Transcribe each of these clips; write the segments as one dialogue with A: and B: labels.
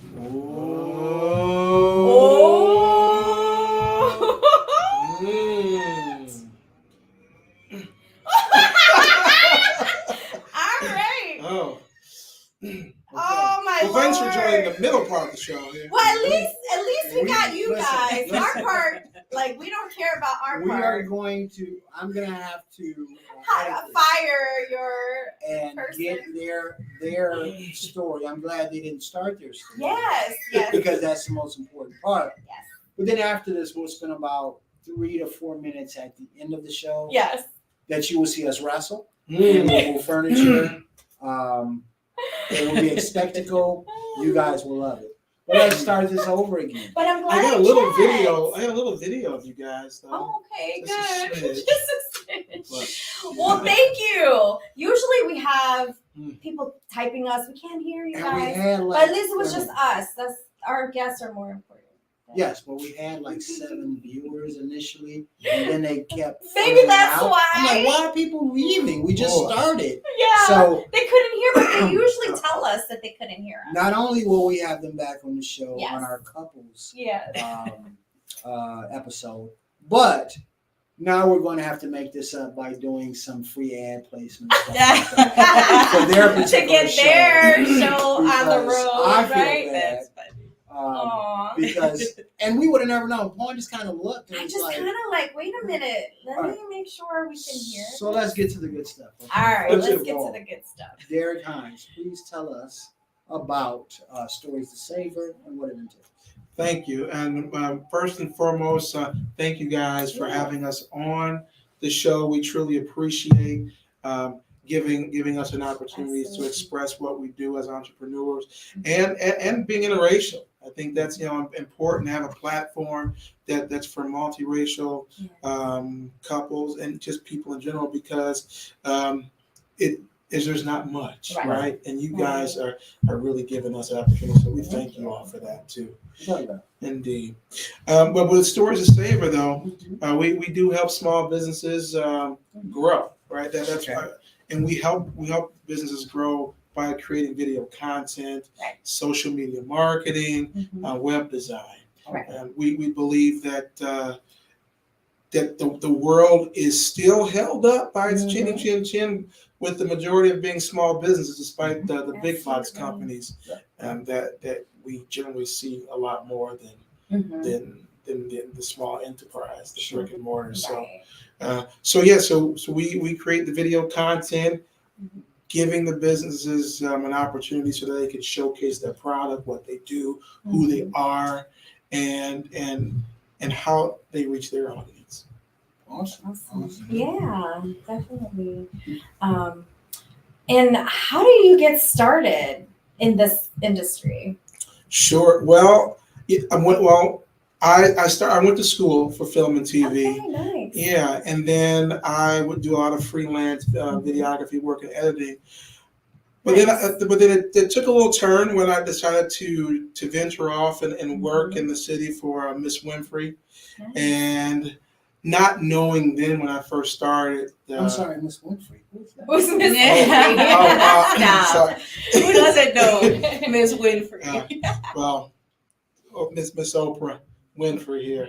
A: All right.
B: Oh. Okay.
A: Oh my
B: Well, thanks for
A: Lord.
B: joining the middle part of the show. Yeah.
A: Well, at least we got you
C: listen,
A: guys.
C: listen.
A: Our part, like, we don't care about our
C: We
A: part.
C: are going to. I'm gonna have to
A: Fire your
C: and
A: person.
C: get their story. I'm glad they didn't start their story.
A: Yes, yes.
C: Because that's the most important part.
A: Yes.
C: But then after this, we'll spend about 3 to 4 minutes at the end of the show.
A: Yes.
C: That you will see us wrestle. And we'll move furniture. It will be a spectacle. You guys will love it. But let's start this over again.
A: But I'm glad
B: I got a
A: I
B: little
A: checked.
B: video. I got a little video of you guys. Though.
A: Oh, okay,
B: Just a
A: good.
B: smidge.
A: Just a smidge.
B: But,
A: Well, thank you. Usually we have
B: Mm.
A: people typing us. We can't hear you
C: And we
A: guys.
C: had
A: But at least it was
C: wait a
A: just us. That's our guests are more important.
C: Yes, but we had like 7 viewers initially, and then they kept.
A: Maybe
C: filling
A: that's
C: out.
A: why.
C: I'm like, why are people leaving? We just started.
A: Yeah.
C: So
A: they couldn't hear, but they usually tell us that they couldn't hear us.
C: not only will we have them back on the show
A: Yes.
C: on our couples
A: Yeah.
C: episode, but now we're going to have to make this up by doing some free ad placement for their
A: To
C: particular
A: get their show on the
C: because
A: road,
C: I feel
A: right?
C: bad.
A: That's funny.
C: Because and we would have never known. Paul just kind of looked and
A: I
C: was
A: just
C: like,
A: kind of like, wait a minute. Let
C: All
A: me
C: right.
A: make sure we can hear.
C: So let's get to the good stuff. Okay?
A: All right,
C: First
A: let's
C: of
A: get
C: all,
A: to the good stuff.
C: Derik Hines, please tell us about Stories to Savor and what it entails.
B: Thank you. And first and foremost, thank you guys for having us on the show. We truly appreciate giving us an opportunity to express what we do as entrepreneurs and being interracial. I think that's important to have a platform that's for multiracial couples and just people in general because there's not much, right? And you guys are really giving us an opportunity, so we thank you all for that too. Indeed. But with Stories to Savor, though, we do help small businesses grow, right? That's right. And we help businesses grow by creating video content, social media marketing, web design. And we believe that the world is still held up by its chin with the majority of being small businesses, despite the big box companies that we generally see a lot more than the small enterprise, the brick and mortar. So we create the video content, giving the businesses an opportunity so that they can showcase their product, what they do, who they are, and how they reach their audience.
C: Awesome.
A: Yeah, definitely. And how do you get started in this industry?
B: Sure. Well, I went to school for film and TV.
A: Okay, nice.
B: Yeah, and then I would do a lot of freelance videography work and editing. But then it took a little turn when I decided to venture off and work in the city for Miss Winfrey, and not knowing then when I first started.
C: I'm sorry, Miss Winfrey.
A: Who's Miss
B: Sorry.
D: Who doesn't know Miss Winfrey?
B: Miss Oprah Winfrey here.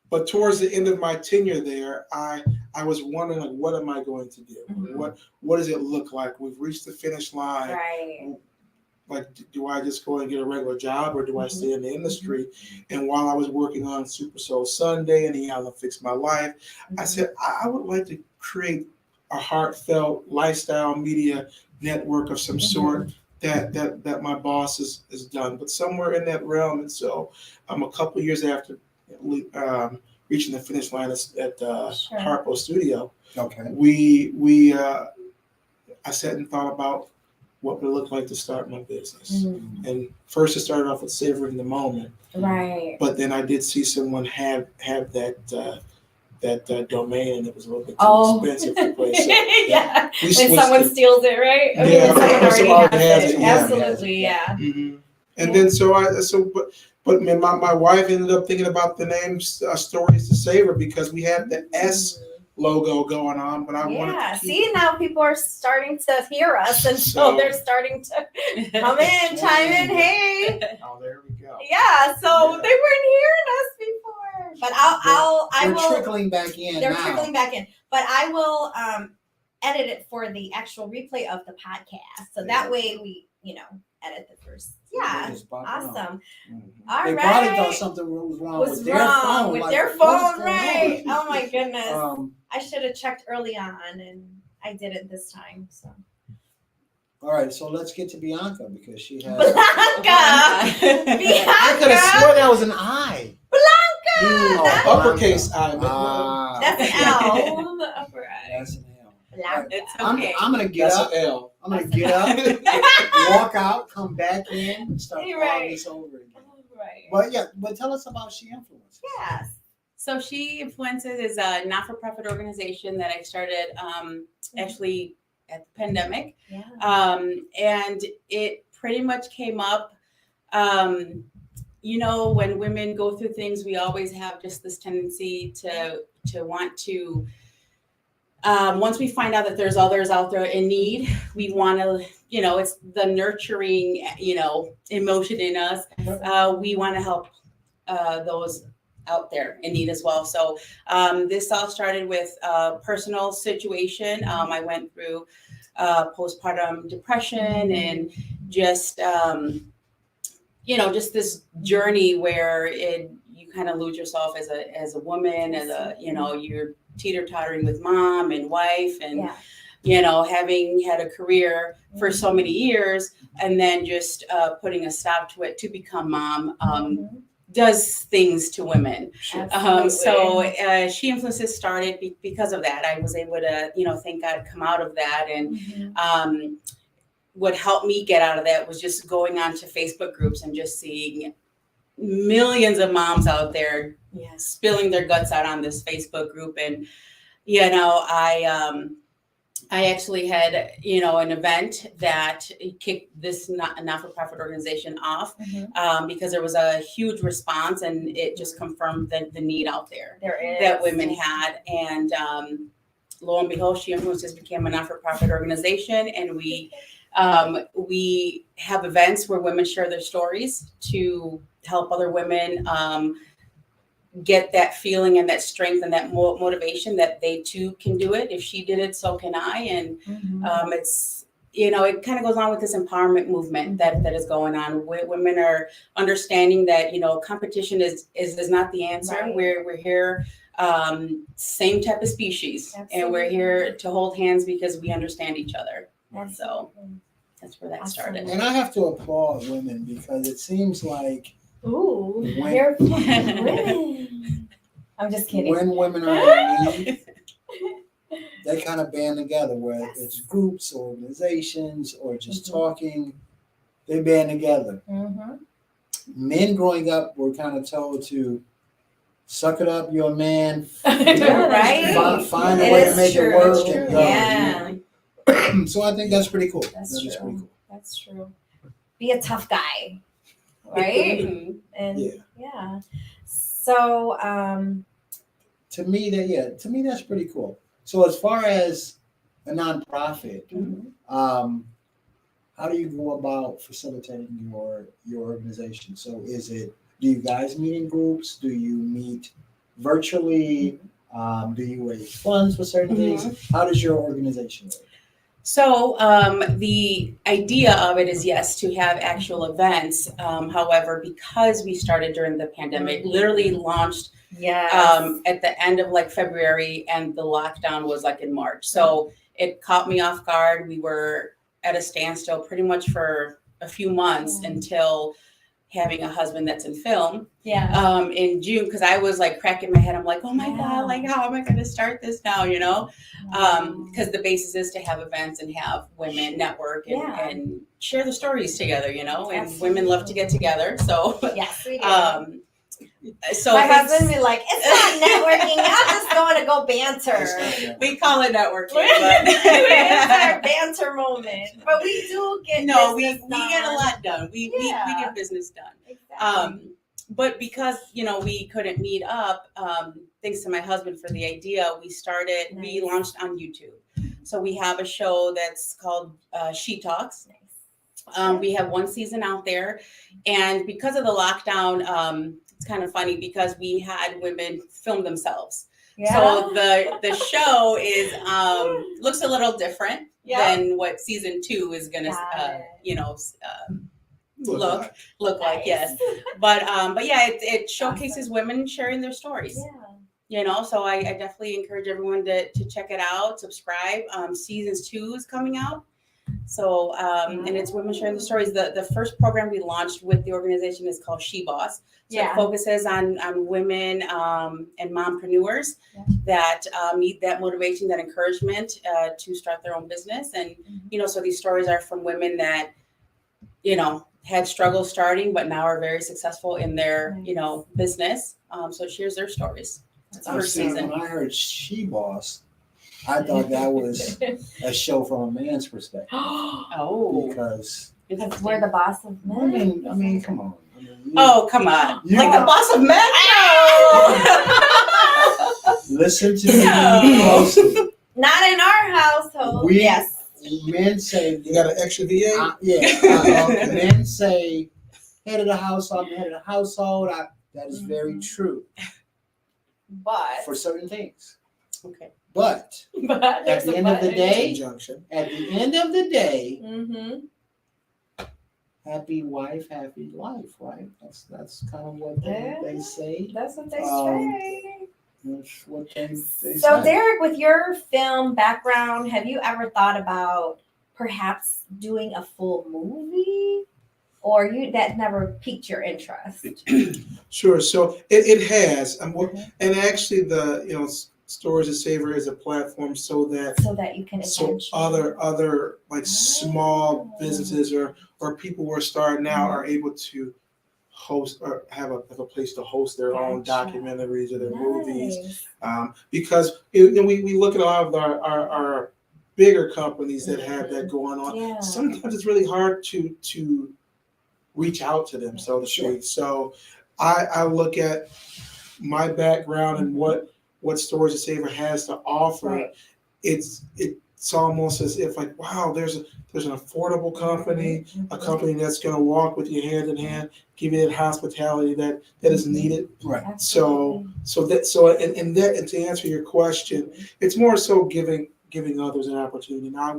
B: But towards the end of my tenure there, I was wondering, like, what am I going to do? What does it look like? We've reached the finish line.
A: Right.
B: Like, do I just go and get a regular job, or do I stay in the industry? And while I was working on Super Soul Sunday and How to Fix My Life, I said I would like to create a heartfelt lifestyle media network of some sort that my boss has done, but somewhere in that realm. And so a couple of years after reaching the finish line at Harpo Studio, I sat and thought about what would it look like to start my business. And first it started off with Savoring the Moment.
A: Right.
B: But then I did see someone have that domain, and it was a little bit too expensive to play. So,
A: when someone steals it, right?
B: When someone already has it.
A: Absolutely, yeah.
B: And then but my wife ended up thinking about the name Stories to Savor because we had the S logo going on, but I wanted
A: Yeah.
B: to keep
A: See, now people are starting to hear us, and so
B: So-
A: they're starting to come in, chime in. Hey.
B: Oh, there we go.
A: Yeah. So
B: Yeah.
A: they weren't hearing us before, but I
C: They're
A: will.
C: trickling back in
A: They're
C: now.
A: trickling back in, but I will edit it for the actual replay of the podcast, so that way we, edit the first. Yeah.
C: They just pop out.
A: Awesome.
B: Mhm.
A: All
C: They
A: right.
C: probably thought something was wrong
A: was
C: with their
A: wrong
C: phone.
A: with
C: like,
A: their
C: what is
A: phone,
C: going
A: right?
C: on?
A: Oh my goodness.
C: Um,
A: I should have checked early on, and I didn't this time. So
C: all right, so let's get to Bianca because she has.
A: Blanca,
C: I could have
A: Bianca,
C: sworn that was an I.
A: Blanca. That's,
B: Uppercase I.
A: that's an L. The upper eye.
C: That's an L.
A: Blanca.
D: It's
C: I'm
D: okay.
C: gonna get
B: That's
C: up.
B: an L.
C: I'm gonna get up, walk out, come back in, and start
A: You're
C: all
A: right.
C: this over again.
A: Right.
C: But tell us about She Influences.
A: Yes.
D: So She Influences is a not-for-profit organization that I started actually at the pandemic.
A: Yeah.
D: And it pretty much came up, when women go through things, we always have just this tendency to want to, once we find out that there's others out there in need, we want to, it's the nurturing, emotion in us. We want to help those out there in need as well. So this all started with a personal situation. I went through postpartum depression and just just this journey where you kind of lose yourself as a woman, as a you're teeter-tottering with mom and wife and having had a career for so many years and then just putting a stop to it to become mom does things to women. So She Influences started because of that. I was able to, thank God, come out of that. And what helped me get out of that was just going on to Facebook groups and just seeing millions of moms out there spilling their guts out on this Facebook group. And, I actually had, an event that kicked this not-for-profit organization off because there was a huge response and it just confirmed the need out there that women had. And lo and behold, She Influences became a not-for-profit organization, and we have events where women share their stories to help other women get that feeling and that strength and that motivation that they too can do it. If she did it, so can I. And it's, it kind of goes on with this empowerment movement that is going on. Women are understanding that, competition is not the answer.
A: Right.
D: We're here, same type of species.
A: Absolutely.
D: And we're here to hold hands because we understand each other. So
A: Absolutely.
D: that's where that
A: Awesome.
D: started.
C: And I have to applaud women because it seems like
A: Ooh,
C: When-
A: you're fucking women. I'm just kidding.
C: when women are in need, they kind of band together, whether
A: Yes.
C: it's groups, organizations, or just talking, they band together. Men growing up were kind of told to suck it up, you're a man,
A: Right?
C: find a
A: It
C: way to
A: is
C: make
A: true.
C: it work.
A: It's
C: And
A: true.
C: go.
A: Yeah.
C: So I think that's pretty cool.
A: That's
C: That is
A: true.
C: pretty cool.
A: That's true. Be a tough guy, right?
D: Mhm.
A: And
C: Yeah.
A: yeah. So
C: To me, that's pretty cool. So as far as a nonprofit, how do you go about facilitating your organization? So do you guys meet in groups? Do you meet virtually? Do you raise funds for certain things? How does your organization work?
D: So the idea of it is, yes, to have actual events. However, because we started during the pandemic, literally launched at the end of February, and the lockdown was in March. So it caught me off guard. We were at a standstill pretty much for a few months until having a husband that's in film in June, because I was cracking my head. I'm like, oh my God, how am I going to start this now, because the basis is to have events and have women network and share the stories together, and
A: Absolutely.
D: women love to get together. So
A: Yes, we do.
D: so
A: my husband be like, it's not networking. I'm just going to go banter.
D: we call it networking.
A: It's our banter moment, but we do get
D: we
A: business
D: get a
A: done.
D: lot done. We get business done.
A: Exactly.
D: But because we couldn't meet up, thanks to my husband for the idea, we
A: Nice.
D: launched on YouTube. So we have a show that's called She Talks. We have one season out there, and because of the lockdown, it's kind of funny because we had women film themselves.
A: Yeah.
D: So the show is looks a little different
A: Yeah.
D: than what season 2 is gonna
A: Got it.
D: look like.
A: Nice.
D: Yes, but yeah, it showcases women sharing their stories.
A: Yeah.
D: So I definitely encourage everyone to check it out, subscribe. Seasons 2 is coming out. So, and it's women sharing the stories. The first program we launched with the organization is called She Boss. So
A: Yeah.
D: it focuses on women and mompreneurs that need that motivation, that encouragement to start their own business. And, so these stories are from women that, had struggles starting, but now are very successful in their, business. So it shares their stories. That's the first season.
C: When I heard She Boss, I thought that was a show from a man's perspective.
D: Oh,
C: Because
A: Because we're the boss of men.
C: I mean, come on. I mean,
D: come on.
C: You-
D: Like the boss of men?
C: listen to me
D: No.
C: closely.
A: Not in our household. Yes.
C: Men say,
B: You got an extra VA?
C: men say, head of the household, I'm the head of the household. That is very true
A: But.
C: for certain things.
D: Okay.
C: But at the end of the day,
B: Conjunction.
A: Mm-hmm.
C: happy wife, happy life, right? That's kind of what they say.
A: That's what they
C: Um,
A: say.
C: That's what they
A: So,
C: say.
A: Derik, with your film background, have you ever thought about perhaps doing a full movie, or that never piqued your interest?
B: Sure. So it has, and actually the Stories of Savor is a platform so that
A: you can
B: other like small businesses or people who are starting out are able to host or have a place to host their own
A: Gotcha.
B: documentaries or their movies. Because we look at a lot of our bigger companies that have that going on.
A: Yeah.
B: Sometimes it's really hard to reach out to them, so to speak. So I look at my background and what Stories of Savor has to offer.
A: Right.
B: It's almost as if like, wow, there's an affordable company, a company that's going to walk with you hand in hand, give you that hospitality that is needed.
C: Right.
B: So to answer your question, it's more so giving others an opportunity. Now I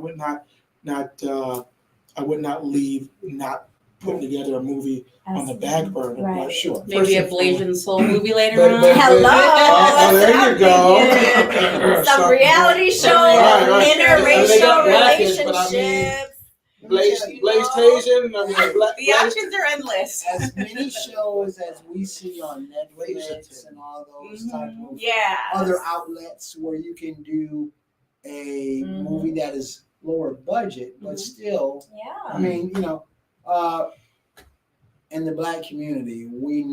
B: would not leave not putting together a movie on the back burner.
A: Right.
B: But sure.
D: Maybe a Blasian Soul movie later
B: But-
D: on.
B: but-
A: Hello.
B: Oh, there you
A: That's
B: go.
A: Some reality show,
B: Right.
A: interracial
B: They got brackets, but I mean,
A: relationships.
B: Blaze
A: You know?
B: Tasia, I mean,
D: The options are endless.
C: As many shows as we see on Netflix and all those type of
A: Yeah.
C: other outlets where you can do a
A: Mhm.
C: movie that is lower budget, but still,
A: Yeah.
C: I mean, in the Black community, we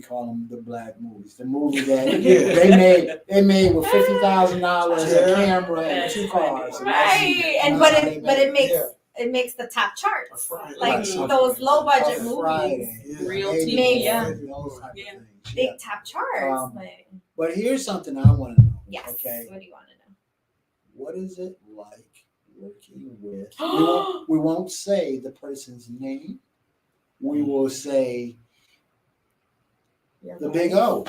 C: call them the Black movies. The movie that
B: Yeah.
C: they made with $50,000, a
B: Yeah.
C: camera, and
D: That's
C: 2
D: funny.
C: cars.
A: Right. And
C: that's
A: but
C: how they
A: it
C: made
A: makes it makes the top charts.
B: Right.
A: Like
C: Right.
A: those low budget
C: On
A: movies,
C: Friday,
D: Real
C: Maybe,
D: TV,
A: yeah.
C: those type of
D: Yeah.
C: things,
A: big
C: yeah.
A: top charts.
C: Um,
A: like,
C: But here's something I want to know.
A: yes.
C: Okay.
A: What do you want to know?
C: What is it like working with? We won't say the person's name. We will say the Big O.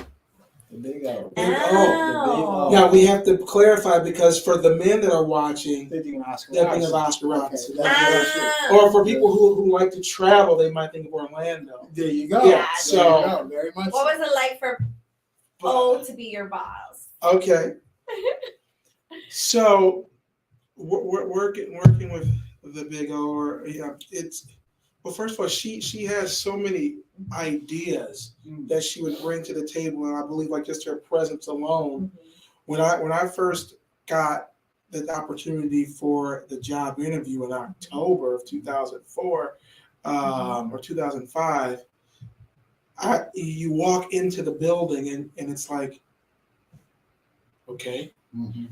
C: The Big O.
B: Big O.
C: The Big O.
B: Now we have to clarify because for the men that are watching,
C: They think of Oscar
B: they're thinking of
C: Robertson.
B: Oscar Robertson.
C: Okay, that's good.
B: Or for people who like to travel, they might think of Orlando.
C: There you go.
B: Yeah,
C: There
B: so-
C: you go. Very much.
A: What was it like for O to be your boss?
B: Okay. So we're working with the Big O, first of all, she has so many ideas that she would bring to the table, and I believe like just her presence alone. When I first got the opportunity for the job interview in October of 2004 or 2005, you walk into the building and it's like, okay.
C: Mhm.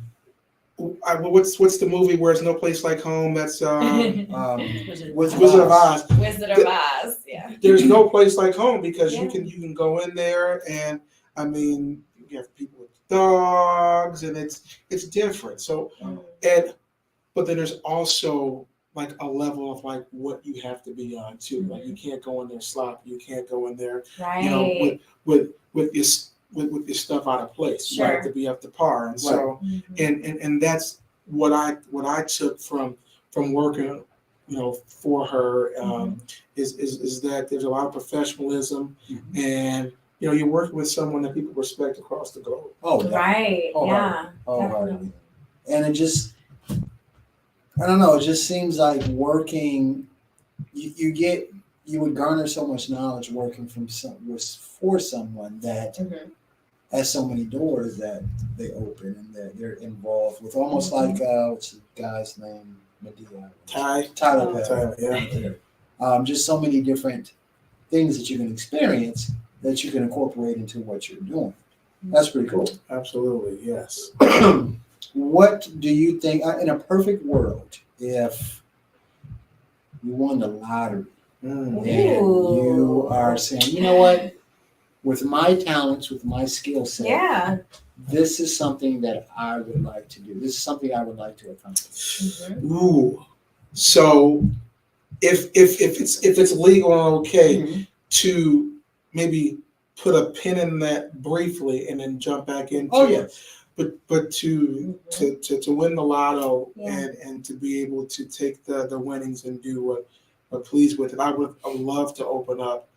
B: What's the movie where it's No Place Like Home? That's
C: Wizard
B: Wizard of Oz.
A: Wizard of Oz, yeah.
B: There's no place like home because
A: Yeah.
B: you can go in there and I mean you have people with dogs, and it's different. So but then there's also like a level of like what you have to be on too. Like you can't go in there sloppy. You can't go in there,
A: Right.
B: you know, with your stuff out of place. You have to be up to par. And so and that's what I took from working, you know, for her is that there's a lot of professionalism and you know, you're working with someone that people respect across the globe.
C: Oh, definitely.
A: Right.
C: Oh,
A: Yeah.
C: Definitely. And it just, I don't know, it just seems like working, you would garner so much knowledge working for someone that has so many doors that they open and that they're involved with, almost like, what's the guy's name? Tyler, yeah. Just so many different things that you can experience that you can incorporate into what you're doing. That's pretty cool.
B: Absolutely, yes.
C: What do you think, in a perfect world, if you won the lottery and you are saying, you know what, with my talents, with my skill set, this is something that I would like to do. This is something I would like to accomplish.
B: Ooh. So if it's legal and okay to maybe put a pin in that briefly and then jump back into but to win the lotto and to be able to take the winnings and do what please with it, I would love to open up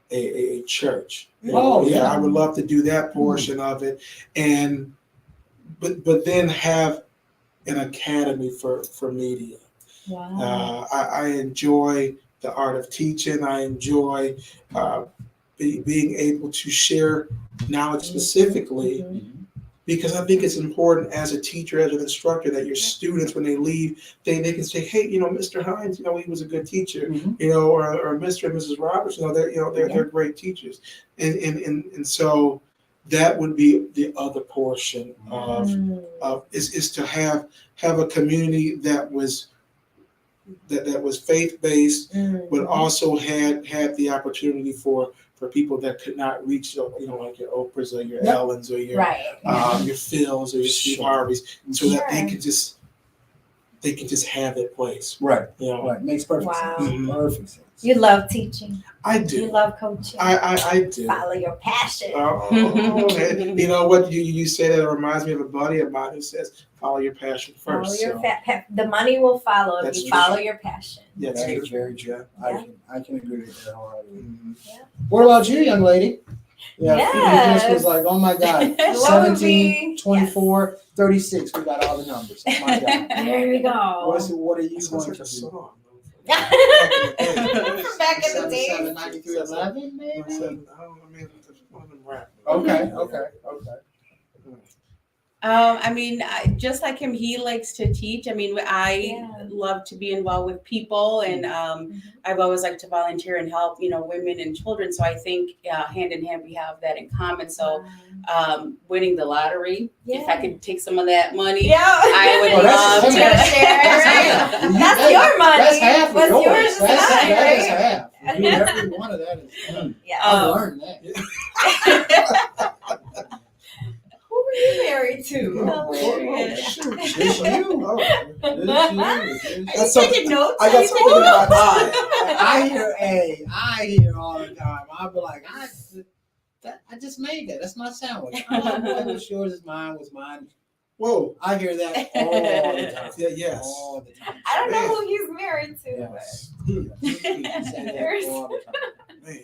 B: a church. I would love to do that portion of it, and but then have an academy for media.
A: Wow.
B: I enjoy the art of teaching. I enjoy being able to share knowledge specifically because I think it's important as a teacher, as an instructor, that your students, when they leave, they can say, hey, you know, Mr. Hines, you know, he was a good teacher, you know, or Mr. and Mrs. Roberts, you know, they're great teachers. And so that would be the other portion of is to have a community that was faith-based, but also had the opportunity for people that could not reach, you know, like your Oprahs or your Ellens or your Phils or your Steve Harveys, so that they can just have their place.
C: Right.
B: You know?
C: Right. Makes perfect sense. Perfect sense.
A: You love teaching.
B: I do.
A: You love coaching.
B: I do.
A: Follow your passion.
B: You know what? You say that, it reminds me of a buddy of mine who says, follow your passion first.
A: Follow your the money will follow if you follow your passion.
B: Yeah,
C: that's very true. I can agree with that wholeheartedly.
A: Yeah.
C: What about you, young lady?
A: Yes.
C: This was like, oh my God, 17, 24, 36. We got all the numbers. Oh my God.
A: There we go.
C: What are you going to do?
B: Song.
A: Back in the day.
C: 77, 93, 11, maybe?
B: One of them rap.
C: Okay.
D: I mean, just like him, he likes to teach. I mean, I love to be involved with people, and I've always liked to volunteer and help, you know, women and children. So I think hand in hand, we have that in common. So winning the lottery, if I could take some of that money, I would love to share.
A: That's your money.
C: That's half of
A: What's
C: yours.
A: yours
C: That is
A: right?
C: half. Every one of that is.
A: Yeah.
C: I learned that.
A: Who were you married to?
C: It's you.
B: That's
A: taking notes?
B: I got something in my eye.
C: I hear all the time. I'll be like, I just made that. That's my sandwich. What's yours is mine. Was mine.
B: Whoa.
C: I hear that all the time.
B: Yes.
C: All the time.
A: I don't know who he's married to.
C: Yes.
B: Man.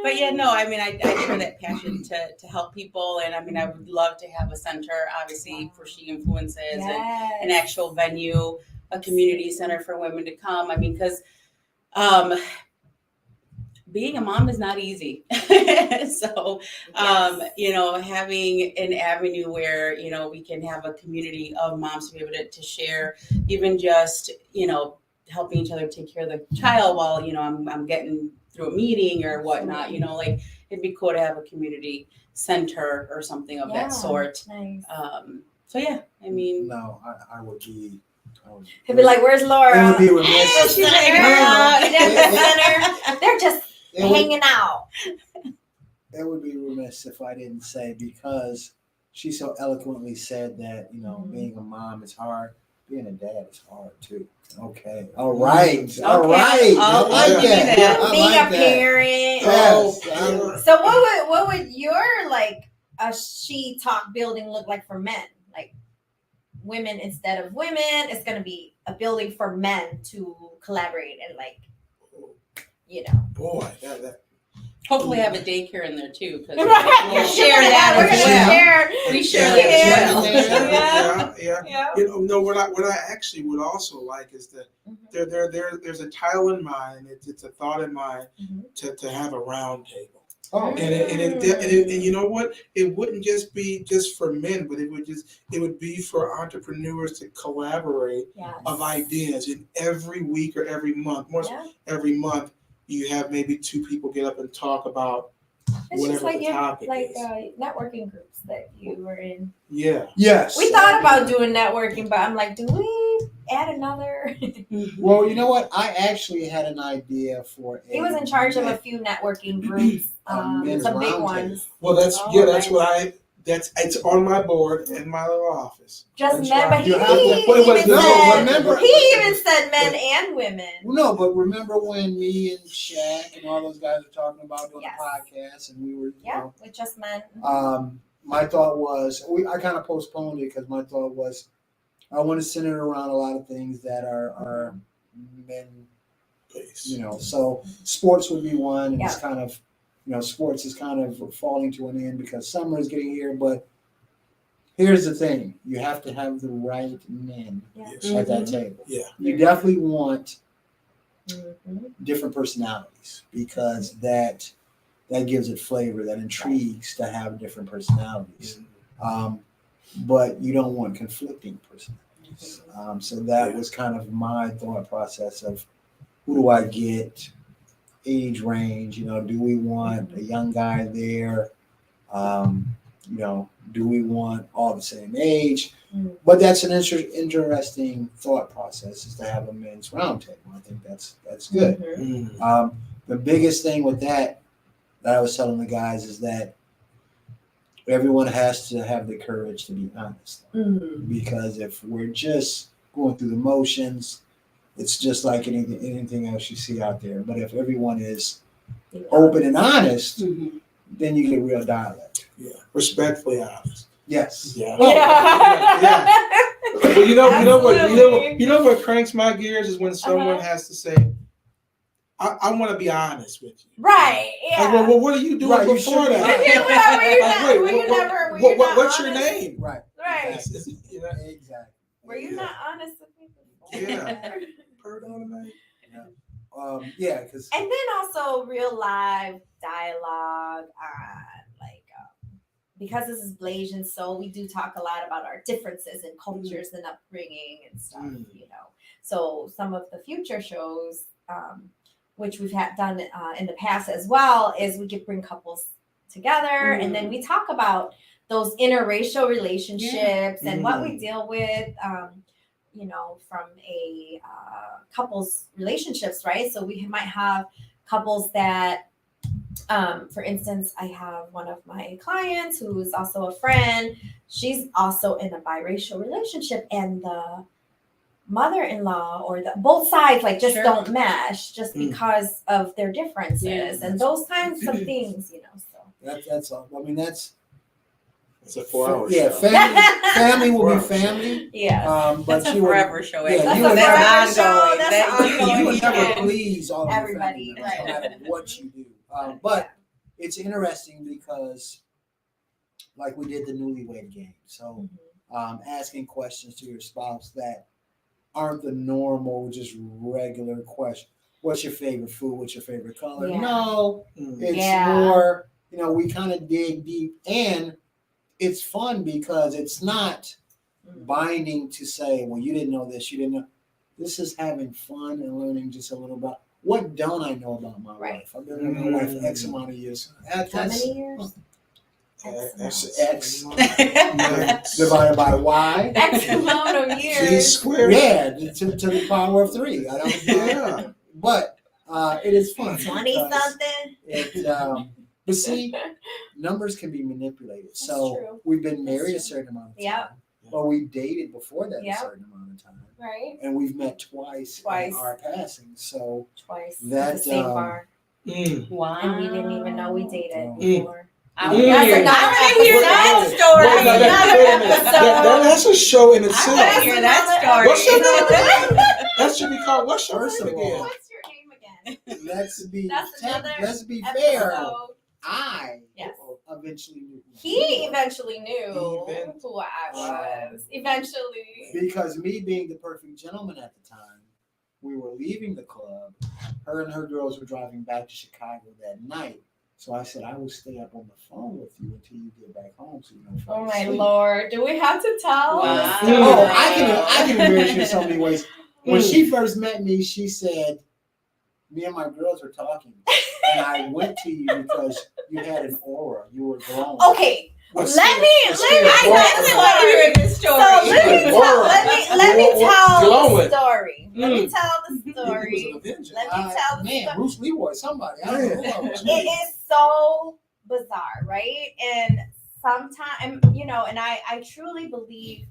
D: But yeah, no, I mean, I share that passion to help people. And I mean, I would love to have a center, obviously, for She Influences and an actual venue, a community center for women to come. I mean, because being a mom is not easy. So, you know, having an avenue where, you know, we can have a community of moms to be able to share, even just, you know, helping each other take care of the child while, you know, I'm getting through a meeting or whatnot, you know, like it'd be cool to have a community center or something of that sort.
A: Nice.
D: So yeah, I mean,
C: no, I would be.
A: He'd be like, "Where's Laura?"
C: It would be remiss.
A: She's hanging out. They're just hanging out.
C: it would be remiss if I didn't say, because she so eloquently said that, being a mom is hard. Being a dad is hard too. Okay. All right. All
D: Okay.
C: right. I
D: I'll
C: like
D: give you
C: that.
D: that.
C: I
A: Being
C: like
A: a
C: that.
A: parent.
C: Yes.
A: So what would your like a she talk building look like for men? Like women instead of women, it's gonna be a building for men to collaborate and like,
B: Boy, that
D: Hopefully have a daycare in there too, because
A: Right.
D: we'll share that
A: We're
D: as
A: gonna
D: well.
A: share.
D: We share
A: Yeah.
D: that as well.
B: yeah. No, what I actually would also like is that there's a title in mind. It's a thought in mind to have a round table.
C: Oh.
B: And you know what? It wouldn't just be just for men, but it would be for entrepreneurs to collaborate of ideas. And every week or every month, every month, you have maybe 2 people get up and talk about
A: It's
B: whatever
A: just like
B: the topic is.
A: networking groups that you were in.
B: Yeah.
C: Yes.
A: We thought about doing networking, but I'm like, do we add another?
C: Well, you know what? I actually had an idea for
A: He was in charge of a few networking groups,
C: men's
A: some big
C: roundtable.
A: ones.
B: Well, that's
A: nice.
B: it's on my board in my little office.
A: Just
B: That's
A: men,
B: right.
A: but he
C: You have to-
A: even
C: remember-
A: said men and women.
C: No, but remember when me and Shaq and all those guys were talking about doing
A: Yes.
C: a podcast, and we were,
A: With just men.
C: my thought was, I kind of postponed it because my thought was, I want to center it around a lot of things that are men
B: Please.
C: So sports would be one. And
A: Yeah.
C: it's kind of, sports is kind of falling to an end because summer is getting here. But here's the thing: you have to have the right men
B: Yes.
C: at that table.
B: Yeah.
C: You definitely want
A: Mm-hmm.
C: different personalities because that gives it flavor, that intrigues to have different personalities. But you don't want conflicting personalities. So that was kind of my thought process of who do I get, age range, do we want a young guy there? Do we want all the same age? But that's an interesting thought process, is to have a men's roundtable. I think that's good. The biggest thing with that I was telling the guys is that everyone has to have the courage to be honest. Because if we're just going through the motions, it's just like anything else you see out there. But if everyone is open and honest, then you get real dialogue.
B: Yeah. Respectfully honest.
C: Yes.
B: Yeah.
A: Yeah.
B: Well, you know
A: Absolutely.
B: what cranks my gears is when someone has to say, I want to be honest with you.
A: Right. Yeah.
B: Like, well, what are you doing
C: Right, you
B: before
C: should be
B: that?
A: Wait,
B: What's your name?
C: Right.
A: Right.
C: Exactly.
A: Were you not honest with me before?
B: Yeah. Pardon me.
C: Yeah, because
A: And then also real live dialogue because this is Blasian Soul, we do talk a lot about our differences in cultures and upbringing and stuff, So some of the future shows, which we've done in the past as well, is we could bring couples together and then we talk about those interracial relationships and what we deal with, from a couple's relationships, right? So we might have couples that, for instance, I have one of my clients who is also a friend. She's also in a biracial relationship, and the mother-in-law or both sides don't mesh just because of their differences and those kinds of things, So
C: that's all. I mean, that's
B: It's a 4-hour
C: yeah.
B: show.
C: Family will be family.
A: Yeah.
C: But
D: That's a
C: you would-
D: forever show.
C: Yeah,
A: That's
C: you
A: a
C: would
A: forever
C: never,
A: show. That's
D: That-
A: ongoing.
C: you would never
A: Yeah.
C: please all of your
A: Everybody,
C: family members, no
A: right.
C: matter what you do. But it's interesting because, like we did the newlywed game, so asking questions to your spouse that aren't the normal, just regular question. What's your favorite food? What's your favorite color?
A: Yeah.
C: No, it's
A: Yeah.
C: more. We kind of dig deep, and it's fun because it's not binding to say, well, you didn't know this, you didn't know. This is having fun and learning just a little about what don't I know about my wife. I've been with my wife for X amount of years.
A: How many years?
B: That's
C: X
B: Yes.
C: divided by Y.
A: X amount of
B: Z
A: years.
B: squared.
C: Yeah, to the power of 3. I don't.
B: Yeah.
C: But it is fun.
A: 20
C: because
A: something.
C: It But see, numbers can be manipulated.
A: That's
C: So
A: true.
C: we've been married a
A: That's
C: certain amount of time.
A: Yep.
C: But we dated before that
A: Yep.
C: a certain amount of time.
A: Right.
C: And we've met twice
A: Twice.
C: in our passing. So
A: Twice.
C: That,
A: At the same
C: um,
A: bar.
D: Wow.
A: And we didn't even know we dated
C: Mm.
A: before.
D: I
B: Mm.
D: want to
A: That's
D: hear
A: another
D: that
A: episode.
D: story.
B: Wait, now
A: That's
B: wait a minute.
A: another
B: That's a show in
D: I
B: itself.
D: want to hear that story.
B: What's your name again? That should be called. What's your
C: First
B: name
C: of all,
B: again?
A: What's your name again?
C: let's be
A: That's another
C: let's be fair.
A: Episode.
C: I
A: Yes.
C: eventually knew who
A: He
C: you were.
A: eventually knew
B: Even-
A: who I was. Eventually.
C: Because me being the perfect gentleman at the time, we were leaving the club. Her and her girls were driving back to Chicago that night. So I said, I will stay up on the phone with you until you get back home so you don't fall
A: Oh my
C: asleep.
A: Lord. Do we have to tell?
D: Wow.
A: the story?
C: Oh, I can embarrass you in so many ways. When she first met me, she said, me and my girls were talking. And I went to you because you had an aura. You were glowing.
A: Okay.
B: A
A: Let
B: spirit-
A: me
B: a spirit
A: I
B: walk
A: definitely
B: in
A: want to
B: there.
A: hear this story. So let me
B: Aura.
A: tell let me
B: Aura.
A: tell
B: Glowing.
A: the story. Let me
B: Mm.
A: tell the
B: He was
A: story.
B: an Avenger.
A: Let me tell the
C: Man,
A: story.
C: Bruce Leroy, somebody. I don't know who I was.
A: It is so bizarre, right? And sometimes, and I truly believe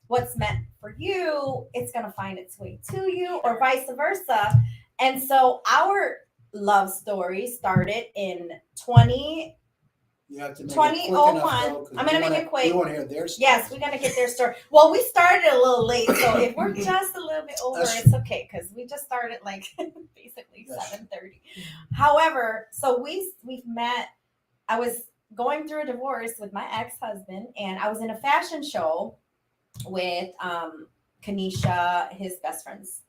A: what's meant for you, it's going to find its way to you, or vice versa. And so our love story started in
C: You have to make
A: 2001. I'm gonna make it quick.
C: We want to hear their story.
A: Yes, we're gonna get their story. Well, we started a little late, so if we're just a little bit over,
C: That's
A: it's okay because we just started like basically
C: That's
A: 7:30. However, so we've met. I was going through a divorce with my ex-husband, and I was in a fashion show with Kanisha, his best friend's,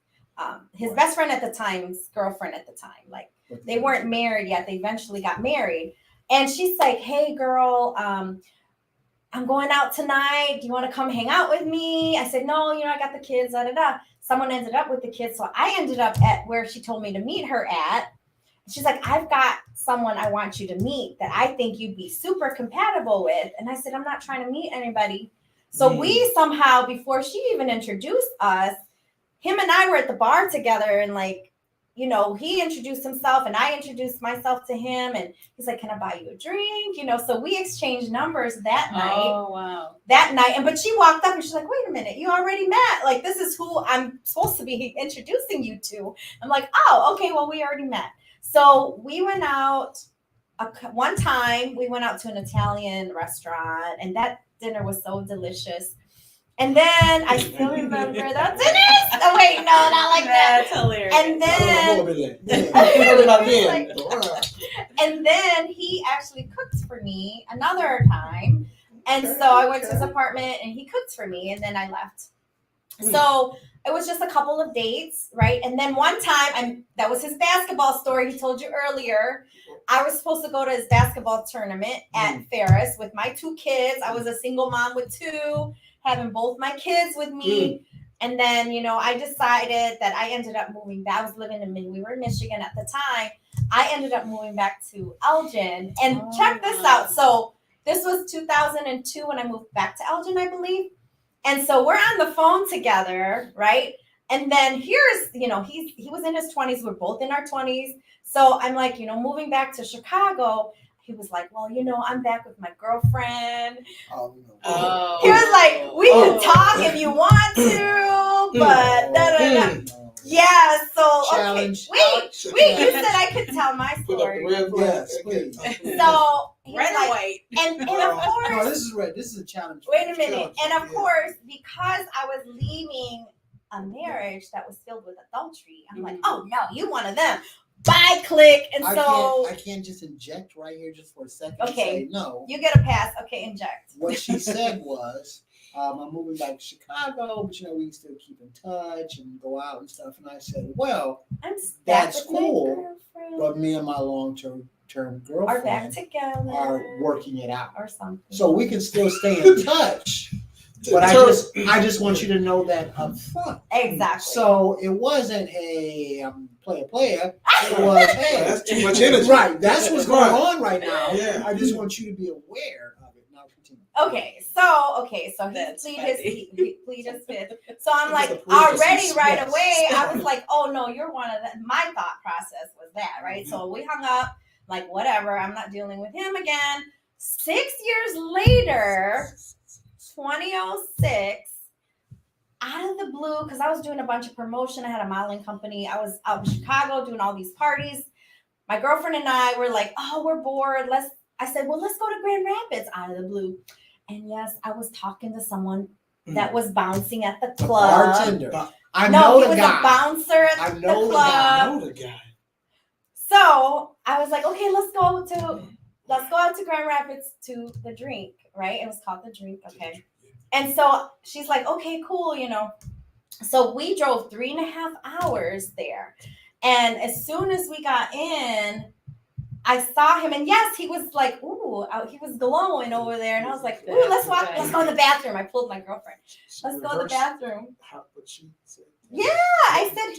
A: his
C: Right.
A: best friend at the time's girlfriend at the time. Like they weren't married yet. They eventually got married. And she's like, hey, girl, I'm going out tonight. Do you want to come hang out with me? I said, no, I got the kids, da-da-da. Someone ended up with the kids. So I ended up at where she told me to meet her at. She's like, I've got someone I want you to meet that I think you'd be super compatible with. And I said, I'm not trying to meet anybody. So we somehow, before she even introduced us, him and I were at the bar together and he introduced himself and I introduced myself to him and he's like, can I buy you a drink? So we exchanged numbers that night.
D: Oh, wow.
A: But she walked up and she's like, wait a minute, you already met. Like, this is who I'm supposed to be introducing you to. I'm like, oh, okay, well, we already met. So we went out one time, we went out to an Italian restaurant and that dinner was so delicious. And then I still remember that dinner. Oh wait, no, not like that.
D: That's hilarious.
A: And then he actually cooked for me another time. And so I went to his apartment and he cooked for me and then I left. So it was just a couple of dates, right? And then one time, that was his basketball story he told you earlier. I was supposed to go to his basketball tournament at Ferris with my 2 kids. I was a single mom with 2, having both my kids with me. And then, I decided that I ended up moving back. I was living we were in Michigan at the time. I ended up moving back to Elgin. And check this out. So this was 2002 when I moved back to Elgin, I believe. And so we're on the phone together, right? And then here's, he was in his 20s. We're both in our 20s. So I'm like, moving back to Chicago. He was like, well, I'm back with my girlfriend.
C: Oh, no.
D: Oh.
A: He was like, we can talk if you want to, but da-da-da. Yeah, so,
C: Challenge.
A: okay. Wait, you said I could tell my
B: Put up the
A: story.
B: red flag.
C: Yes, please.
A: So, he's
D: Red or
A: like,
D: white?
A: and of
C: No,
A: course,
C: this is red. This is a challenge.
A: wait a minute.
C: Challenge.
A: And of
C: Yeah.
A: course, because I was leaving a marriage that was filled with adultery, I'm like, oh no, you one of them. Bye, click. And so
C: I can't just inject right here just for a second.
A: Okay.
C: And say no.
A: you get a pass. Okay, inject.
C: What she said was, I'm moving back to Chicago, but we can still keep in touch and go out and stuff. And I said, well,
A: I'm back
C: That's
A: with my
C: cool,
A: girlfriend.
C: but me and my long-term
A: Are back
C: girlfriend
A: together.
C: are working it out.
A: Or something.
C: So we can still stay in touch. But I just want you to know that up front.
A: Exactly.
C: So it wasn't, hey, I'm player. It was, hey,
B: That's too much energy.
C: right. That's what's going on right now.
B: Yeah.
C: I just want you to be aware of it. Now continue.
A: Okay, so he
D: That's
A: plead
D: funny.
A: he plead his fifth. So I'm
B: It's
A: like
B: a police
A: already right
C: yes.
A: away. I was like, oh no, you're one of them. My thought process was that, right? So we hung up. Like, whatever, I'm not dealing with him again. 6 years later, 2006, out of the blue, because I was doing a bunch of promotion. I had a modeling company. I was out in Chicago doing all these parties. My girlfriend and I were like, oh, we're bored. I said, well, let's go to Grand Rapids, out of the blue. And yes, I was talking to someone that was bouncing at the club.
C: Bartender.
A: No,
C: I
A: he was a bouncer at the club.
B: I know the guy.
A: So I was like, okay, let's go out to Grand Rapids to the drink, right? It was called the drink, okay. And so she's like, okay, cool, you know. So we drove 3.5 hours there. And as soon as we got in, I saw him, and yes, he was like, ooh, he was glowing over there. And I was like, ooh, let's go in the bathroom. I pulled my girlfriend. Let's go to the bathroom. Yeah, I said,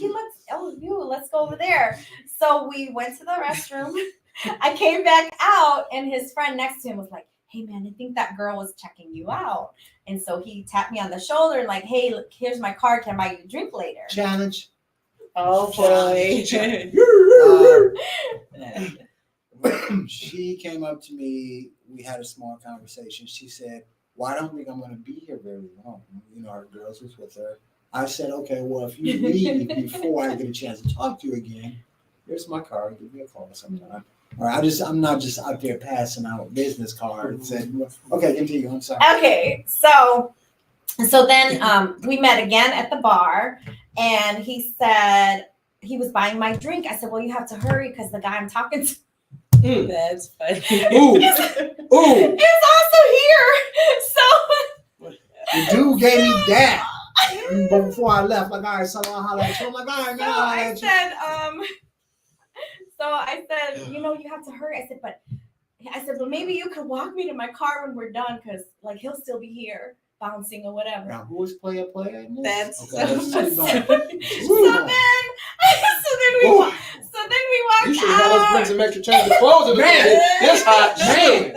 A: let's go over there. So we went to the restroom. I came back out, and his friend next to him was like, hey man, I think that girl was checking you out. And so he tapped me on the shoulder and like, hey, look, here's my card. Can I buy you a drink later?
C: Challenge.
D: Oh boy.
C: She came up to me. We had a small conversation. She said, well, I don't think I'm going to be here very long. You know, our girls was with her. I said, okay, well, if you leave before I get a chance to talk to you again, here's my card. Give me a call sometime. Or I'm not just out there passing out business cards. And okay, continue. I'm sorry.
A: Okay, so then we met again at the bar, and he said he was buying my drink. I said, well, you have to hurry because the guy I'm talking to
D: That's funny.
B: Ooh.
A: is also here. So
C: The dude gave me that before I left. Like, all right, so I'll holler at you. I'm like, all right, man, I'll holler at you.
A: So I said, you know, you have to hurry. I said, but maybe you could walk me to my car when we're done, because like he'll still be here bouncing or whatever.
C: Now, who is player in this?
D: That's
C: okay.
A: so
C: Let's
A: then we walked
B: You should have had us bring
A: out.
B: some extra change of clothes in the
C: Man.
B: day. This hot man.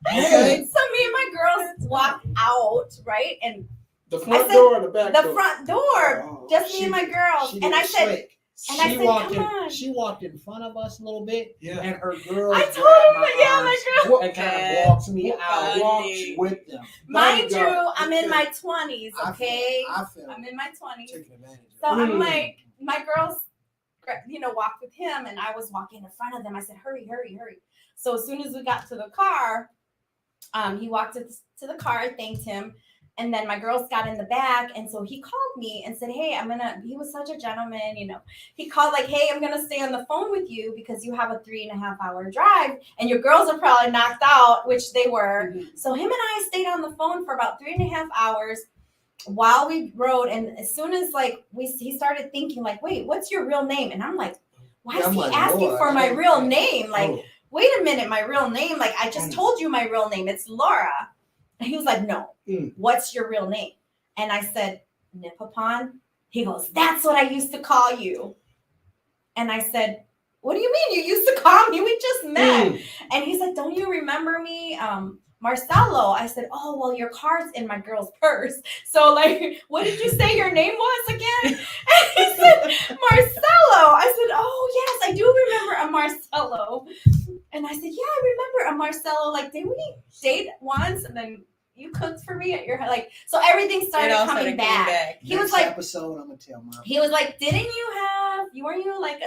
C: Okay.
A: So me and my girls walked out, right? And
B: The front
A: I said,
B: door or the back
A: the
B: door?
A: front door,
B: Oh,
A: just me and my girls.
C: She
A: And I
C: was
A: said,
C: slick.
A: and I
C: She
A: said,
C: walked
A: come
C: in.
A: on.
C: She walked in front of us a little bit,
B: Yeah.
C: and her girl.
A: I told him, my girl.
C: and kind of walks me out, walks
D: Funny.
C: with them.
A: Mind
B: There you go.
A: you, I'm in
B: Okay.
A: my 20s, okay?
C: I feel
A: I'm in my 20s.
C: taking advantage.
A: So
C: of it.
A: I'm like, my girls, you know, walked with him, and I was walking in front of them. I said, hurry, hurry, hurry. So as soon as we got to the car, he walked to the car. I thanked him. And then my girls got in the back. And so he called me and said, hey, he was such a gentleman, you know. He called like, hey, I'm going to stay on the phone with you because you have a 3.5 hour drive. And your girls are probably knocked out, which they were.
D: Mhm.
A: So him and I stayed on the phone for about 3.5 hours while we rode. And as soon as like he started thinking like, wait, what's your real name? And I'm like, why is
C: I'm
A: he
C: like,
A: asking
C: Lord,
A: for my real
C: okay.
A: name? Like,
C: Oh.
A: wait a minute, my real name. Like, I just told you my real name. It's Laura. And he was like, no, what's your real name? And I said, Nipapon. He goes, that's what I used to call you. And I said, what do you mean you used to call me? We just met. And he said, don't you remember me? Marcelo. I said, oh, well, your card's in my girl's purse. So like, what did you say your name was again? And he said, Marcelo. I said, oh, yes, I do remember a Marcelo. And I said, yeah, I remember a Marcelo. Like, did we date once? And then you cooked for me at your, like, so everything started coming back. He was like,
C: episode, I'm gonna tell my.
A: He was like, weren't you like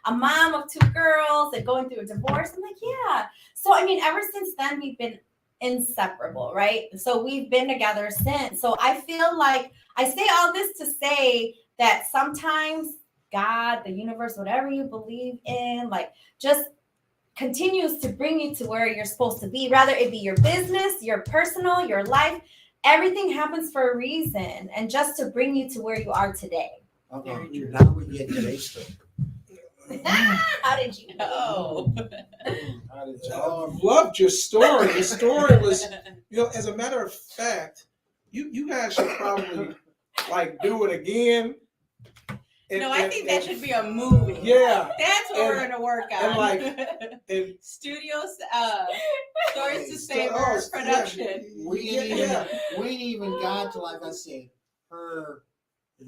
A: a mom of 2 girls and going through a divorce? I'm like, yeah. So, I mean, ever since then, we've been inseparable, right? So we've been together since. So I feel like I say all this to say that sometimes God, the universe, whatever you believe in, like just continues to bring you to where you're supposed to be, rather it be your business, your personal, your life. Everything happens for a reason, and just to bring you to where you are today.
C: Now we get to their story.
A: How did you know?
B: I loved your story. Your story was, as a matter of fact, you guys should probably like do it again.
D: I think that should be a movie.
B: Yeah.
D: That's what we're gonna work on.
B: And like,
D: Studios, Stories to Savor production.
C: We ain't even got to, like I said, her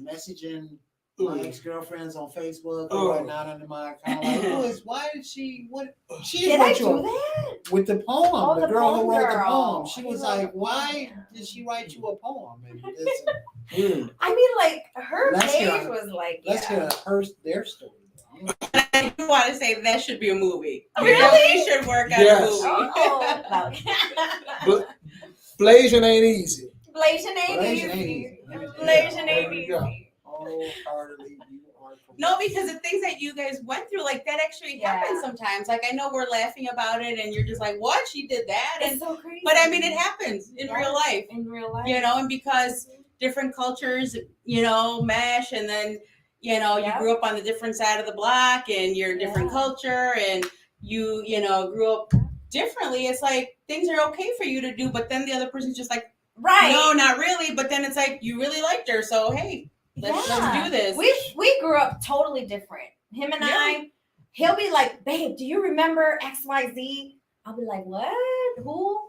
C: messaging my ex-girlfriends on Facebook
B: Oh.
C: or whatnot under my account. Like, why did she? What she
A: Did I
C: wrote
A: do
C: you
A: that?
C: with the poem?
A: Oh,
C: the
A: the
C: girl who
A: poem
C: wrote the
A: girl.
C: poem. She
A: Who
C: was
A: wrote
C: like,
A: the
C: why
A: poem?
C: did she write you a poem? And
A: I mean, like her
C: Let's
A: page
C: hear-
A: was like,
C: let's
A: yeah.
C: hear their story.
D: I do want to say that should be a movie.
A: Really?
D: It should work as
B: Yes.
D: a movie.
A: Oh, no.
B: Bla- Blazing ain't easy.
A: Blazing ain't
C: Blazing ain't
A: easy.
C: easy.
A: Blazing
B: There
A: ain't
B: we
A: easy.
B: go.
C: Wholeheartedly, you are correct.
D: No, because the things that you guys went through, like that actually happens sometimes. Like I know we're laughing about it and you're just like, what? She did that?
A: It's
D: And
A: so crazy.
D: but I mean it happens in
A: Yeah.
D: real life.
A: In real life.
D: You know, and because different cultures, mesh and then,
A: Yeah.
D: you grew up on the different side of the block and you're a different
A: Yeah.
D: culture and you grew up differently. It's like things are okay for you to do, but then the other person's just like,
A: Right.
D: no, not really. But then it's like you really liked her, so hey, let's do this.
A: We grew up totally different. Him and I, he'll be like, babe, do you remember XYZ? I'll be like, what? Who?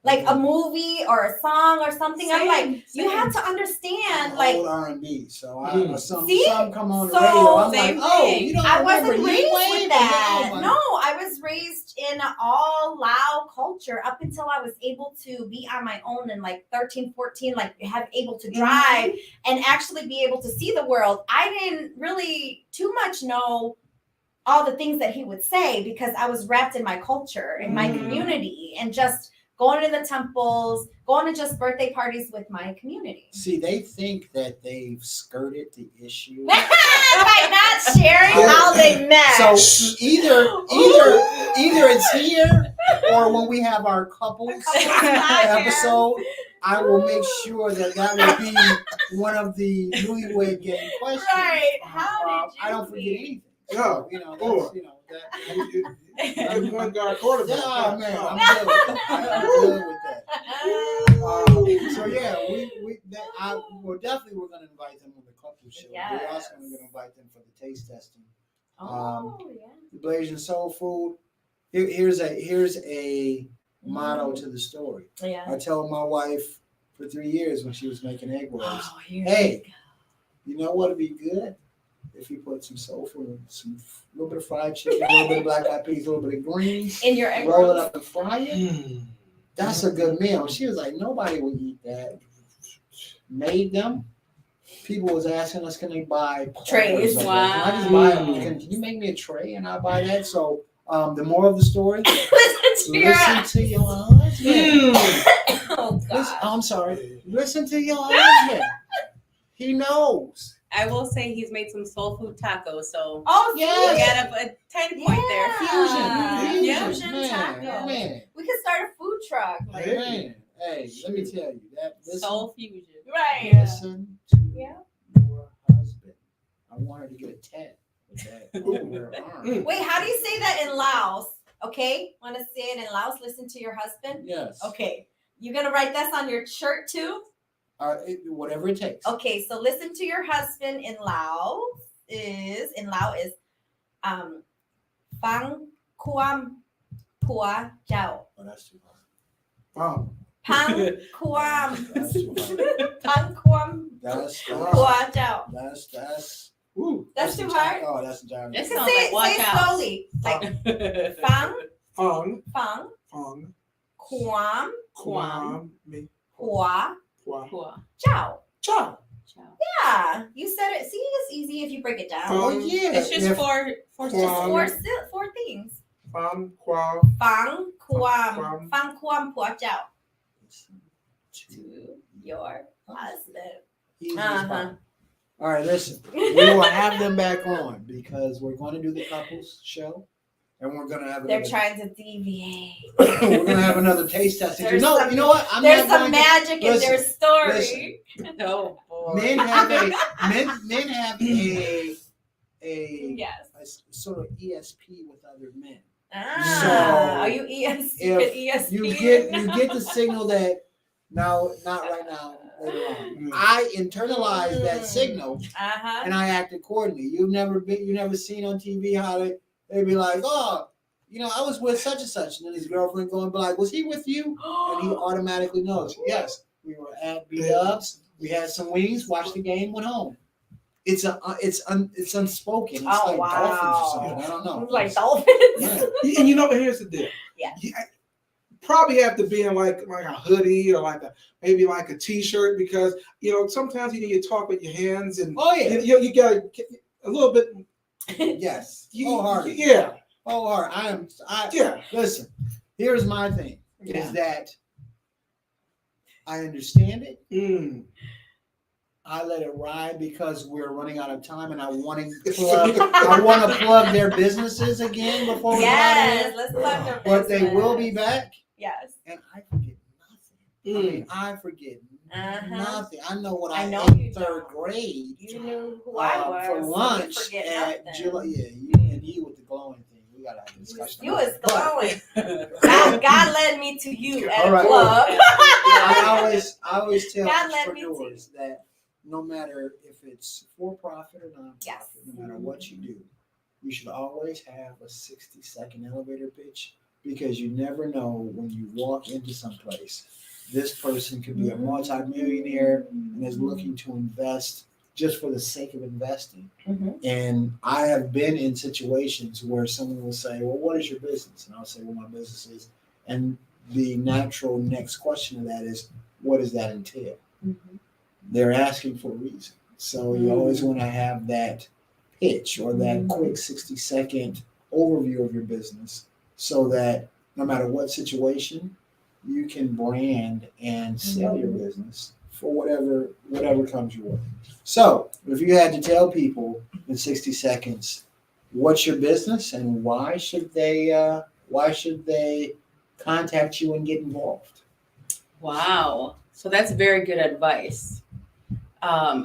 A: Like a movie or a song or something. I'm like, you have to understand, like
C: old R&B. So some come on the
A: So,
C: radio. I'm
D: same
C: like, oh,
D: thing.
C: you don't
A: I
C: remember
A: wasn't raised
C: Wave?
A: with that.
C: Oh, my-
A: No, I was raised in an all Lao culture up until I was able to be on my own in like 13, 14, like have able to drive and actually be able to see the world. I didn't really too much know all the things that he would say because I was wrapped in my culture, in my community, and just going to the temples, going to just birthday parties with my community.
C: See, they think that they've skirted the issue.
A: By not sharing how they met.
C: So either it's here or when we have our couples episode, I will make sure that will be one of the newlywed game questions.
A: Right. How did you
C: I don't forget
A: meet?
C: anything.
B: No.
C: That's
B: One guy quarterback.
C: Oh man, I'm good with that. I'm good with that. So yeah, we're going to invite them on the couple show.
A: Yes.
C: We're also going to invite them for the taste testing.
A: Oh, yeah.
C: The Blazing Soul Food. Here's a motto to the story.
A: Yeah.
C: I told my wife for 3 years when she was making egg rolls,
A: Oh, here
C: hey,
A: we go.
C: you know what would be good? If you put some soul food, a little bit of fried chicken, a little bit of black eyed peas, a little bit of greens,
A: In your egg
C: roll it
A: rolls?
C: up and fry it. That's a good meal. She was like, nobody would eat that. Made them. People was asking us, can they buy
A: Trays?
C: Can
D: Wow.
C: I just buy them? Can you make me a tray and I buy that? So the moral of the story,
A: Listen to your
C: listen to your husband.
A: Oh,
C: Listen,
A: God.
C: I'm sorry. Listen to your husband. He knows.
D: I will say he's made some soul food tacos, so
A: Oh,
D: we
C: Yes.
D: got a 10 point there.
C: Fusion.
D: Yeah.
A: Fusion
C: Man,
A: taco.
C: man.
A: We could start a food truck. Like,
C: Man, hey, let me tell you that.
D: Soul fusion.
A: right.
C: Listen to
A: Yeah.
C: your husband. I want her to get a tat with that on her arm.
A: Wait, how do you say that in Laos? Okay. Want to say it in Laos? Listen to your husband?
C: Yes.
A: Okay. You're going to write this on your shirt too?
C: Whatever it takes.
A: Okay. So listen to your husband in Laos is Phang Kuam Pua Chao.
C: Oh, that's too hard.
B: Wow.
A: Phang Kuam
C: That's too hard.
A: Phang Kuam
C: That's
A: Pua Chao.
C: that's.
A: That's too hard.
C: Oh, that's entirely.
D: That
A: Say
D: sounds like watch
A: it
D: out.
A: slowly. Like Phang
B: Fong.
A: Kuam
B: Kwam. Me.
A: Pua
B: Kwa.
D: Cool.
A: Chao.
B: Ciao.
D: Ciao.
A: Yeah, you said it. See, it's easy if you break it down.
B: Oh,
C: Oh yeah.
D: It's just four
A: It's just
B: Kuam.
A: four things.
B: Fong. Kwa.
A: Phang Kuam
B: Kuam.
A: Phang Kuam Pua Chao.
C: To
A: Your husband.
C: easy as
A: Uh-huh.
C: possible. All right, listen. We will have them back on because we're going to do the couples show, and we're going to have
A: They're
C: another.
A: trying to deviate.
C: We're going to have another taste testing.
A: There's
C: No,
A: some-
C: you know what? I'm
A: There's
C: not
A: some
C: going to-
A: magic in their
C: listen,
A: story.
D: Oh boy.
C: Men have a
A: Yes.
C: sort of ESP with other men.
A: Ah,
C: So,
A: are you ES?
C: if
A: ESP?
C: You get the signal that not right now, later on. I internalize that signal
A: Uh-huh.
C: and I act accordingly. You never seen on TV how they be like, oh, I was with such and such, and then his girlfriend going be like, was he with you? And he automatically knows. Yes, we were at B-Dubs. We had some wings, watched the game, went home. it's unspoken. It's
A: Oh,
C: like
A: wow.
C: dolphins or something. I don't know.
A: Like dolphins.
C: Yeah.
B: And you know, here's the deal.
A: Yeah.
B: Probably have to be in like a hoodie or maybe like a t-shirt, because sometimes you need to talk with your hands, and
C: Oh yeah.
B: you got a little bit.
C: Yes. Wholehearted.
B: Yeah.
C: Wholehearted.
B: Yeah.
C: Listen, here's my thing.
A: Yeah.
C: Is that I understand it.
B: Mm.
C: I let it ride because we're running out of time, and I want to plug their businesses again before we
A: Yes, let's plug their
C: But they
A: business.
C: will be back,
A: Yes.
C: and I forget nothing. I mean, I forget nothing. I know when I
A: know
C: ate
A: you
C: third
A: don't.
C: grade
A: You knew who I was.
C: for
A: so you
C: lunch
A: forget
C: at
A: nothing.
C: July. Yeah, you with the glowing thing. We gotta have a discussion.
A: You was
C: But
A: glowing. God led me to you at
C: All
A: a
C: right.
A: club.
C: I always tell
A: God led me to
C: entrepreneurs that no matter if it's for profit or non-profit,
A: Yes.
C: no matter what you do, you should always have a 60-second elevator pitch, because you never know when you walk into some place. This person could be a multimillionaire and is looking to invest just for the sake of investing.
A: Mhm.
C: And I have been in situations where someone will say, well, what is your business? And I'll say, well, my business is. And the natural next question to that is, what does that entail?
A: Mhm.
C: They're asking for a reason. So you always want to have that pitch or that quick 60-second overview of your business, so that no matter what situation, you can brand and sell your business for whatever comes your way. So if you had to tell people in 60 seconds, what's your business and why should they contact you and get involved?
D: Wow. So that's very good advice.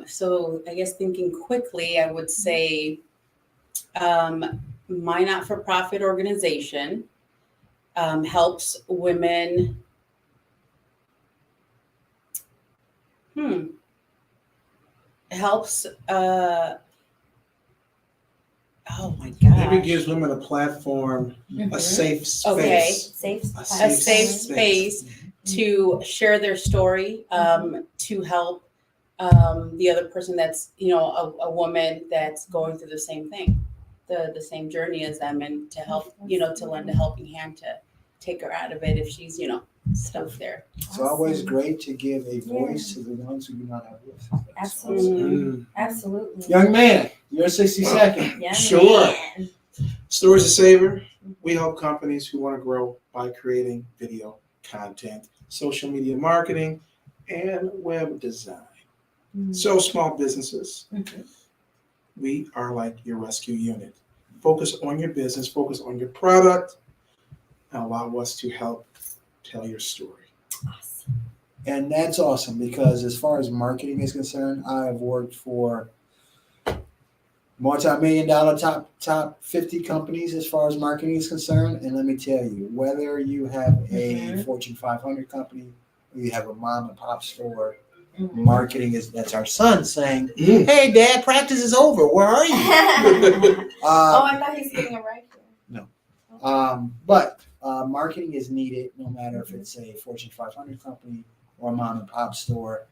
D: So I guess thinking quickly, I would say my not-for-profit organization helps women. Helps. Oh my gosh.
B: Maybe it gives women a platform, a safe space.
D: Okay.
A: Safe
B: A
D: A
B: safe
D: safe
B: space.
D: space to share their story, to help the other person that's, a woman that's going through the same thing, the same journey as them, and to help, to lend a helping hand to take her out of it if she's, stuck there.
C: It's always great to give a voice to the ones who do not have voices.
A: Absolutely. Absolutely.
C: Young man, your 60 seconds.
A: Yeah,
B: Sure.
A: man.
B: Stories of Savor. We help companies who want to grow by creating video content, social media marketing, and web design. So small businesses, we are like your rescue unit. Focus on your business, focus on your product, and allow us to help tell your story.
A: Awesome.
C: And that's awesome, because as far as marketing is concerned, I have worked for multi-million-dollar top 50 companies as far as marketing is concerned. And let me tell you, whether you have a Fortune 500 company or you have a mom and pop store, marketing that's our son saying, hey, Dad, practice is over. Where are you?
A: I thought he's getting it right here.
C: No. But marketing is needed no matter if it's a Fortune 500 company or a mom and pop store.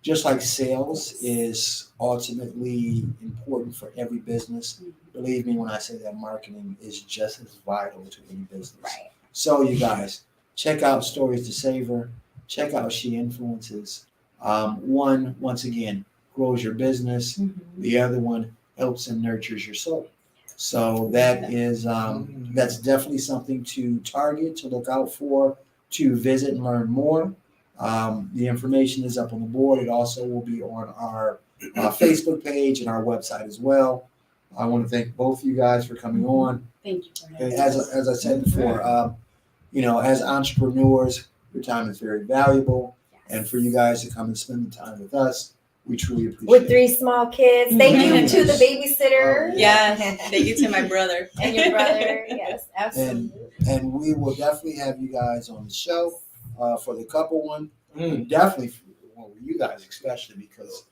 C: Just like sales is ultimately important for every business, believe me when I say that marketing is just as vital to any business.
A: Right.
C: So you guys, check out Stories to Savor. Check out She Influences. One, once again, grows your business. The other one helps and nurtures your soul. So that is that's definitely something to target, to look out for, to visit and learn more. The information is up on the board. It also will be on our Facebook page and our website as well. I want to thank both of you guys for coming on.
D: Thank you for having
C: As I said before, as entrepreneurs, your time is very valuable. And for you guys to come and spend the time with us, we truly appreciate
A: With
C: it.
A: 3 small kids. Thank you to the babysitter.
D: Yes. Thank you to my brother.
A: And your brother. Yes, absolutely.
C: And we will definitely have you guys on the show for the couple one. Definitely, well, you guys especially, because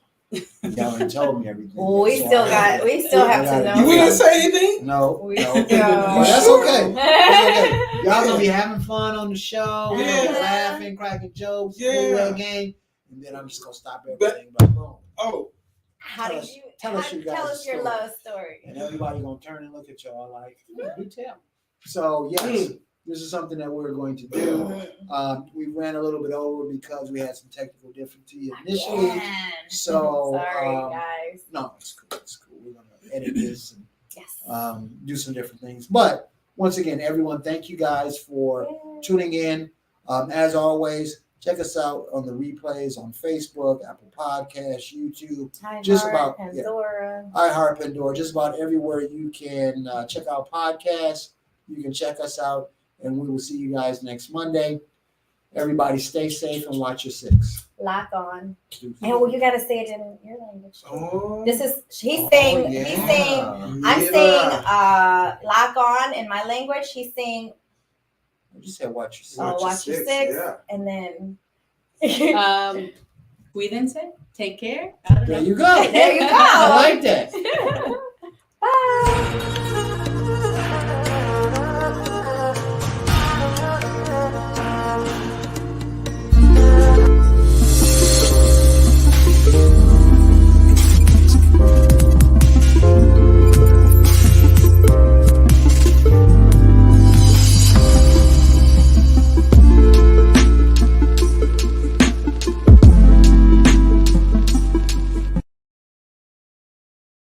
C: y'all already told me everything.
A: We
C: So
A: still have to know.
B: You didn't say anything?
C: No.
A: We
C: But
A: don't.
C: that's okay. That's okay. Y'all gonna be having fun on the show. We're gonna be
A: Yeah.
C: laughing, cracking jokes,
B: Yeah.
C: game, and then I'm just gonna stop everything by boom.
B: Oh,
A: How
C: Tell
A: did
C: us-
A: you
C: tell
A: how-
C: us your
A: tell
C: guys'
A: us your
C: story.
A: love story?
C: And everybody gonna turn and look at y'all like, do tell. So yes, this is something that we're going to do. We ran a little bit over because we had some technical difficulty initially.
A: Again.
C: So
A: Sorry, guys.
C: no, it's cool. It's cool. We're gonna edit this and
A: Yes.
C: do some different things. But once again, everyone, thank you guys for tuning in. As always, check us out on the replays on Facebook, Apple Podcasts, YouTube, just about
A: Pandora.
C: iHeart, Pandora, just about everywhere you can check out podcasts. You can check us out, and we will see you guys next Monday. Everybody stay safe and watch your six.
A: Lock on. Oh, you gotta say it in your language.
B: Oh,
A: This is he's saying
B: yeah.
A: he's saying I'm
B: Yeah.
A: saying lock on in my language. He's saying
C: I just said watch your six.
A: watch your six,
B: yeah.
A: and then
D: Cuídense. Take care. I don't
C: There
D: know.
C: you go.
A: There you go.
C: I like that.
A: bye.